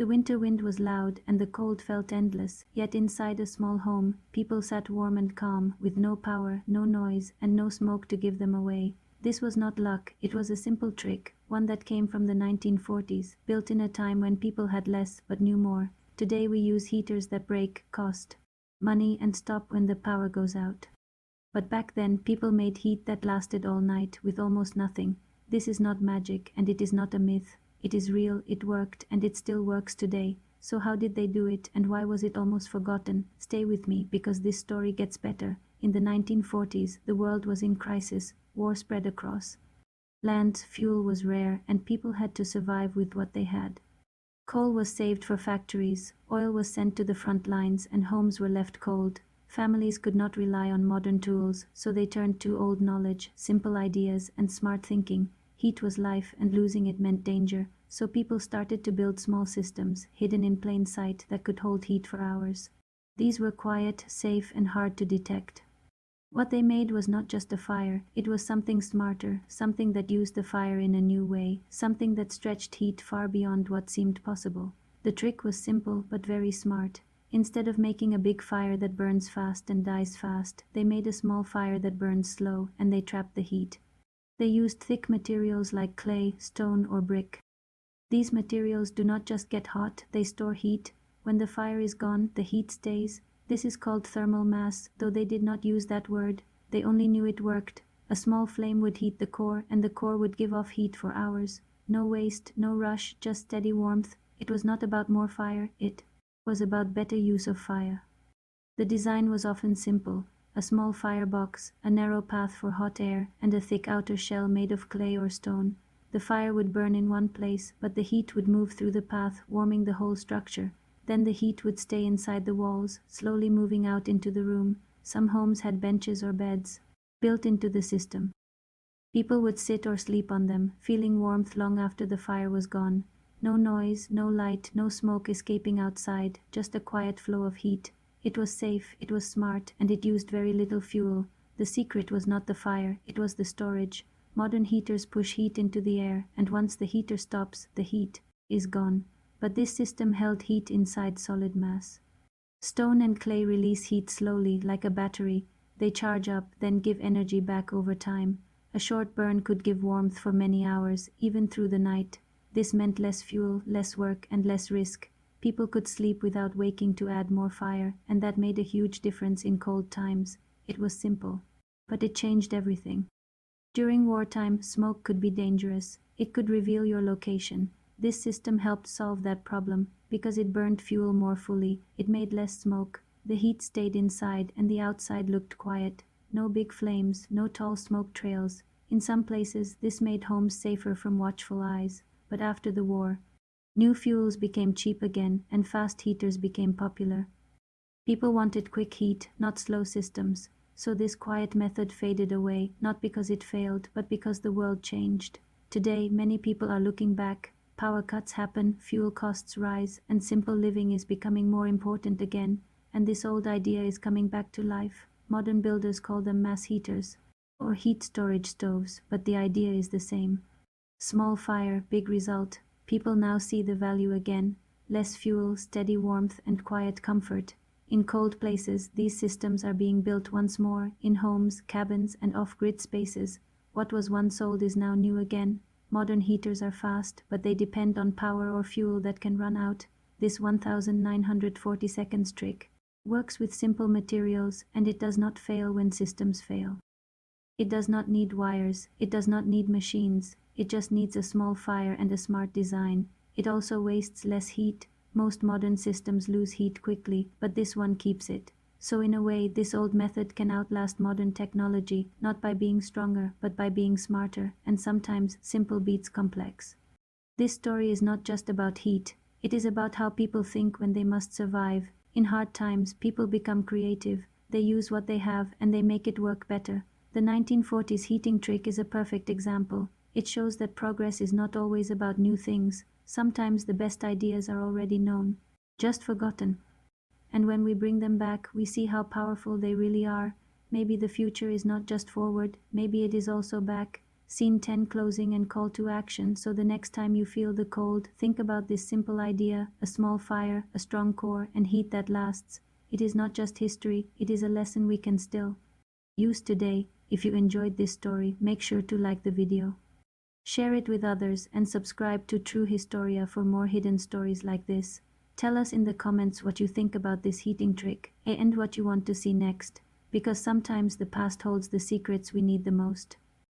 The winter wind was loud and the cold felt endless, yet inside a small home, people sat warm and calm, with no power, no noise, and no smoke to give them away. This was not luck, it was a simple trick, one that came from the 1940s, built in a time when people had less but knew more. Today we use heaters that break, cost money, and stop when the power goes out. But back then, people made heat that lasted all night with almost nothing. This is not magic, and it is not a myth. It is real, it worked, and it still works today. So how did they do it, and why was it almost forgotten? Stay with me, because this story gets better. In the 1940s, the world was in crisis. War spread across lands, fuel was rare, and people had to survive with what they had. Coal was saved for factories, oil was sent to the front lines, and homes were left cold. Families could not rely on modern tools, so they turned to old knowledge, simple ideas, and smart thinking. Heat was life, and losing it meant danger, so people started to build small systems, hidden in plain sight, that could hold heat for hours. These were quiet, safe, and hard to detect. What they made was not just a fire, it was something smarter, something that used the fire in a new way, something that stretched heat far beyond what seemed possible. The trick was simple but very smart. Instead of making a big fire that burns fast and dies fast, they made a small fire that burns slow, and they trapped the heat. They used thick materials like clay, stone, or brick. These materials do not just get hot, they store heat. When the fire is gone, the heat stays. This is called thermal mass, though they did not use that word. They only knew it worked. A small flame would heat the core, and the core would give off heat for hours. No waste, no rush, just steady warmth. It was not about more fire, it was about better use of fire. The design was often simple. A small firebox, a narrow path for hot air, and a thick outer shell made of clay or stone. The fire would burn in one place, but the heat would move through the path, warming the whole structure. Then the heat would stay inside the walls, slowly moving out into the room. Some homes had benches or beds built into the system. People would sit or sleep on them, feeling warmth long after the fire was gone. No noise, no light, no smoke escaping outside, just a quiet flow of heat. It was safe, it was smart, and it used very little fuel. The secret was not the fire, it was the storage. Modern heaters push heat into the air, and once the heater stops, the heat is gone. But this system held heat inside solid mass. Stone and clay release heat slowly, like a battery. They charge up, then give energy back over time. A short burn could give warmth for many hours, even through the night. This meant less fuel, less work, and less risk. People could sleep without waking to add more fire, and that made a huge difference in cold times. It was simple, but it changed everything. During wartime, smoke could be dangerous. It could reveal your location. This system helped solve that problem because it burned fuel more fully. It made less smoke. The heat stayed inside, and the outside looked quiet. No big flames, no tall smoke trails. In some places, this made homes safer from watchful eyes. But after the war, new fuels became cheap again, and fast heaters became popular. People wanted quick heat, not slow systems. So this quiet method faded away, not because it failed, but because the world changed. Today, many people are looking back. Power cuts happen, fuel costs rise, and simple living is becoming more important again. And this old idea is coming back to life. Modern builders call them mass heaters or heat storage stoves, but the idea is the same. Small fire, big result. People now see the value again. Less fuel, steady warmth, and quiet comfort. In cold places, these systems are being built once more, in homes, cabins, and off-grid spaces. What was once old is now new again. Modern heaters are fast, but they depend on power or fuel that can run out. This 1940 seconds trick works with simple materials, and it does not fail when systems fail. It does not need wires, it does not need machines, it just needs a small fire and a smart design. It also wastes less heat. Most modern systems lose heat quickly, but this one keeps it. So in a way, this old method can outlast modern technology, not by being stronger, but by being smarter, and sometimes simple beats complex. This story is not just about heat, it is about how people think when they must survive. In hard times, people become creative, they use what they have, and they make it work better. The 1940s heating trick is a perfect example. It shows that progress is not always about new things. Sometimes the best ideas are already known, just forgotten. And when we bring them back, we see how powerful they really are. Maybe the future is not just forward, maybe it is also back. Scene 10 closing and call to action. So the next time you feel the cold, think about this simple idea: a small fire, a strong core, and heat that lasts. It is not just history, it is a lesson we can still use today. If you enjoyed this story, make sure to like the video, share it with others, and subscribe to True Historia for more hidden stories like this. Tell us in the comments what you think about this heating trick and what you want to see next, because sometimes the past holds the secrets we need the most.